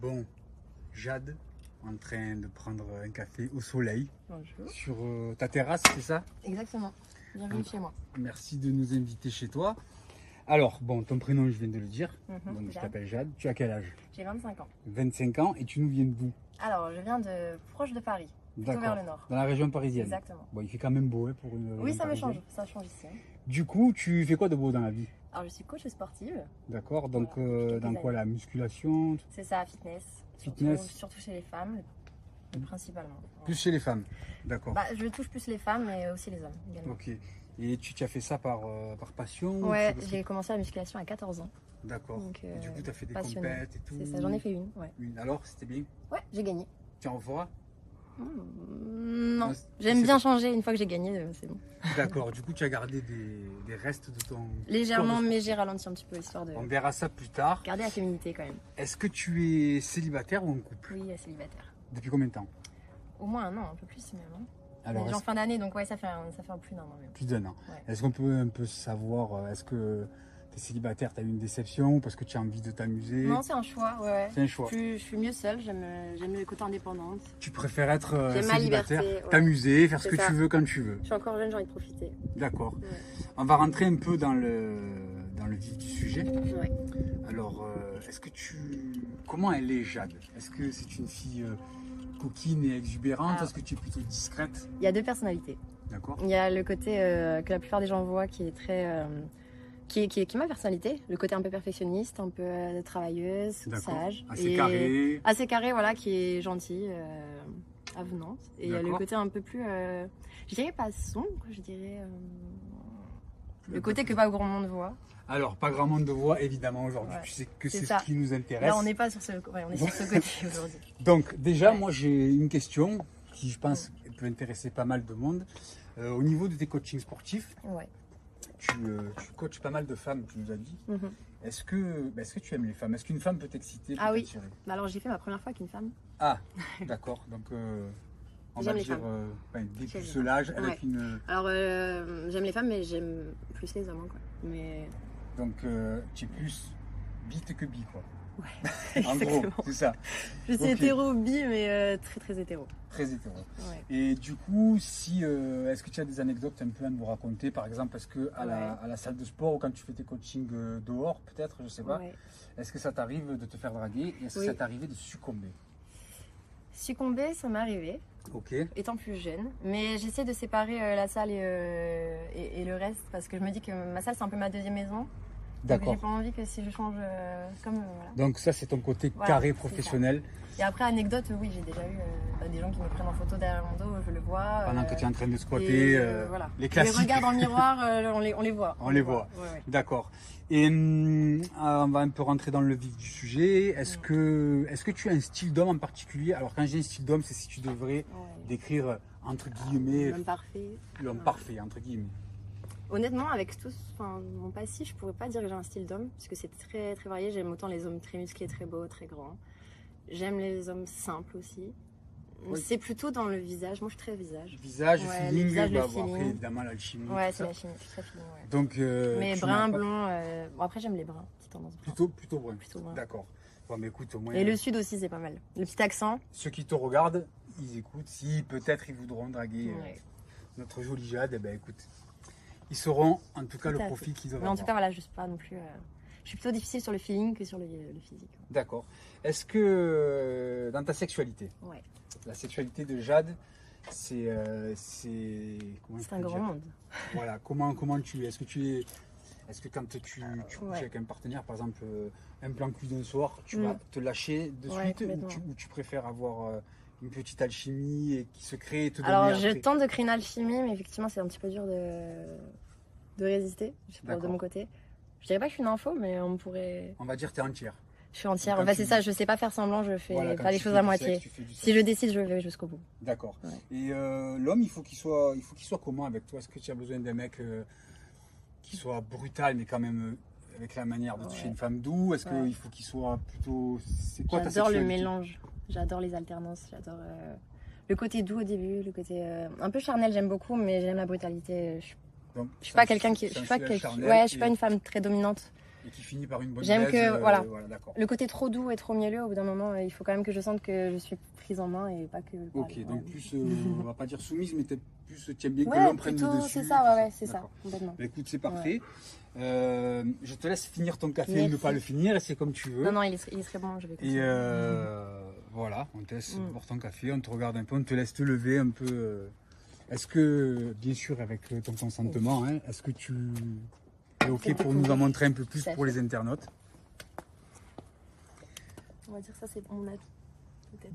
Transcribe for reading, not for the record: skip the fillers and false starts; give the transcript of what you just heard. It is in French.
Bon, Jade, en train de prendre un café au soleil. Bonjour. Sur ta terrasse, c'est ça? Exactement. Bienvenue chez moi. Merci de nous inviter chez toi. Alors, bon, ton prénom, je viens de le dire. Donc, je Jade. t'appelle Jade. Tu as quel âge? J'ai 25 ans. 25 ans et tu nous viens d'où? Alors, je viens de proche de Paris, plutôt vers le nord. Dans la région parisienne. Exactement. Bon, il fait quand même beau hein, pour une Oui, région ça me parisienne. change. Ça change ici. Hein. Du coup, tu fais quoi de beau dans la vie? Alors, je suis coach sportive. D'accord, donc Voilà, dans quoi? La musculation? C'est ça, fitness. Fitness. Surtout chez les femmes, principalement. Plus chez les femmes, d'accord. Bah, je touche plus les femmes, mais aussi les hommes également. Ok. Et tu as fait ça par passion? Ouais, ou j'ai commencé la musculation à 14 ans. D'accord. Donc, Et du coup, tu as fait des passionnée. compètes et tout? C'est ça, j'en ai fait une. Ouais, Alors, c'était bien? ouais, j'ai gagné. Tu en feras? Non, Non, j'aime c'est bien pas- changer. Une fois que j'ai gagné, c'est bon. D'accord, du coup, tu as gardé des restes de ton... Légèrement, corps de mais j'ai ralenti un petit peu, histoire de sport. On verra ça plus tard. garder la féminité quand même. Est-ce que tu es célibataire ou en couple? Oui, célibataire. Depuis combien de temps? Au moins un an, un peu plus même. Hein. Alors, Déjà en fin d'année, donc ouais, ça fait plus d'un an même. plus d'un an. Ouais. Est-ce qu'on peut un peu savoir, est-ce que tu es célibataire, tu as eu une déception parce que tu as envie de t'amuser? Non, c'est un choix, ouais. C'est un choix. Je suis mieux seule, j'aime le côté indépendante. Tu préfères être J'aime ma célibataire, liberté, ouais. t'amuser, faire ce C'est que ça. tu veux quand tu veux. Je suis encore jeune, j'ai envie de profiter. D'accord. Ouais. On va rentrer un peu dans le vif du sujet. Ouais. Alors, comment elle est, Jade? Est-ce que c'est une fille coquine et exubérante? Alors- Est-ce que tu es plutôt discrète? Il y a deux personnalités. D'accord. Il y a le côté que la plupart des gens voient qui est très. Qui est ma personnalité, le côté un peu perfectionniste, un peu travailleuse, D'accord. sage. Assez et carré. Assez carré, voilà, qui est gentille, avenante. Et il y a le D'accord. côté un peu plus. Je dirais pas sombre, je dirais. Le Le côté côté- que pas grand monde voit. Alors, pas grand monde de voix, évidemment, aujourd'hui. Ouais. Tu sais que C'est c'est ça. ce qui nous intéresse. Là, on n'est pas sur ce, ouais, on est sur ce côté aujourd'hui. Donc, déjà, Ouais. moi, j'ai une question qui, je pense, peut intéresser pas mal de monde. Au niveau de tes coachings sportifs, Ouais. tu coaches pas mal de femmes, tu nous as dit. Mhm. Est-ce que tu aimes les femmes? Est-ce qu'une femme peut t'exciter, peut Ah oui. t'attirer? Bah alors, j'ai fait ma première fois avec une femme. Ah, d'accord. Donc, on va J'aime les dire femmes. dépucelage avec Ouais. une. Alors, j'aime les femmes, mais j'aime plus les hommes, quoi. Mais. Donc, tu es plus bite que bi, quoi. Ouais, En gros, exactement. c'est ça. Je suis Ok. hétéro, bi, mais très très hétéro. Très hétéro. Ouais. Et du coup, est-ce que tu as des anecdotes un peu à nous raconter? Par exemple, est-ce que à la salle de sport ou quand tu fais tes coachings dehors, peut-être, je sais pas, Ouais. est-ce que ça t'arrive de te faire draguer et est-ce que Oui. ça t'est arrivé de succomber? Succomber, ça m'est arrivé, Ok. étant plus jeune. Mais j'essaie de séparer la salle et le reste parce que je me dis que ma salle, c'est un peu ma deuxième maison. Donc D'accord. j'ai pas envie que si je change voilà. Donc ça, c'est ton côté Voilà, carré c'est ça. professionnel. Et après, anecdote, oui, j'ai déjà eu des gens qui me prennent en photo derrière mon dos, je le vois. Pendant que tu es en train de et, squatter, voilà. les classiques. Les regards dans le miroir, on les voit. On les voit. Ouais, ouais. D'accord. Et on va un peu rentrer dans le vif du sujet. Est-ce que tu as un style d'homme en particulier? Alors quand j'ai un style d'homme, c'est si tu devrais Ouais. décrire entre guillemets L'homme parfait. l'homme Ouais. parfait entre guillemets. Honnêtement, avec mon passif, je pourrais pas dire que j'ai un style d'homme, parce que c'est très très varié. J'aime autant les hommes très musclés, très beaux, très grands. J'aime les hommes simples aussi. Oui. C'est plutôt dans le visage. Moi, je suis très visage. Visage, Ouais, le feeling, visage, le bon, feeling. après évidemment l'alchimie. Ouais, tout c'est ça. la chimie. Je suis très fine, ouais. Donc Mais tu brun, n'as pas- blond. Bon, après, j'aime les bruns. Petite tendance brun. plutôt brun. Plutôt brun. D'accord. Bon, mais écoute, au moins Et le sud aussi, c'est pas mal. Le petit accent. ceux qui te regardent, ils écoutent. Si peut-être ils voudront draguer Ouais. notre jolie Jade, eh ben écoute, ils sauront en tout cas Tout le à profil qu'ils doivent Mais en tout cas, avoir. voilà, je suis pas non plus. Je suis plutôt difficile sur le feeling que sur le physique. D'accord. Est-ce que dans ta sexualité, Ouais. la sexualité de Jade, c'est comment je C'est peux un grand dire monde. Voilà, comment tu es? Est-ce que quand tu couches Ouais. avec un partenaire, par exemple, un plan cul d'un soir, tu Mm. vas te lâcher de Ouais, suite complètement. ou tu préfères avoir une petite alchimie et qui se crée et te donner Alors, je après? tente de créer une alchimie, mais effectivement, c'est un petit peu dur de résister, je sais pas, de D'accord. mon côté. Je dirais pas que je suis une info, mais on pourrait. On va dire que tu es entière. Je suis entière. Quand Enfin, tu- c'est ça, je sais pas faire semblant, je fais Voilà, quand pas les tu choses fais à du moitié. sexe, tu fais du Si sexe. je décide, je vais jusqu'au bout. D'accord. Ouais. Et l'homme, il faut qu'il soit comment avec toi? Est-ce que tu as besoin d'un mec qui soit brutal, mais quand même avec la manière de toucher Ouais. une femme doux? Est-ce Ouais. qu'il faut qu'il soit plutôt... C'est quoi ta J'adore le sexualité? mélange, j'adore les alternances, j'adore le côté doux au début, le côté un peu charnel, j'aime beaucoup, mais j'aime la brutalité. Donc, Je suis pas quelqu'un qui. Je suis pas, sensuel, charnel ouais, je suis pas et- une femme très dominante. Et qui finit par une bonne J'aime baise, que, voilà. d'accord. Le côté trop doux et trop mielleux, au bout d'un moment, il faut quand même que je sente que je suis prise en main et pas que... Ok, donc plus, on va pas dire soumise, mais peut-être plus, tu aimes bien que Ouais, l'homme prenne le plutôt, dessus. c'est ça, ouais, c'est ça, D'accord. complètement. Bah, écoute, c'est parfait. Je te laisse finir ton café ou Merci. ne pas le finir, c'est comme tu veux. Non, non, il est très bon, je vais continuer. Et voilà, on te laisse boire ton café, on te regarde un peu, on te laisse te lever un peu. Est-ce que, bien sûr, avec ton consentement, hein, est-ce que tu es ok pour nous en montrer un peu plus pour les internautes? On va dire ça, c'est mon avis, peut-être.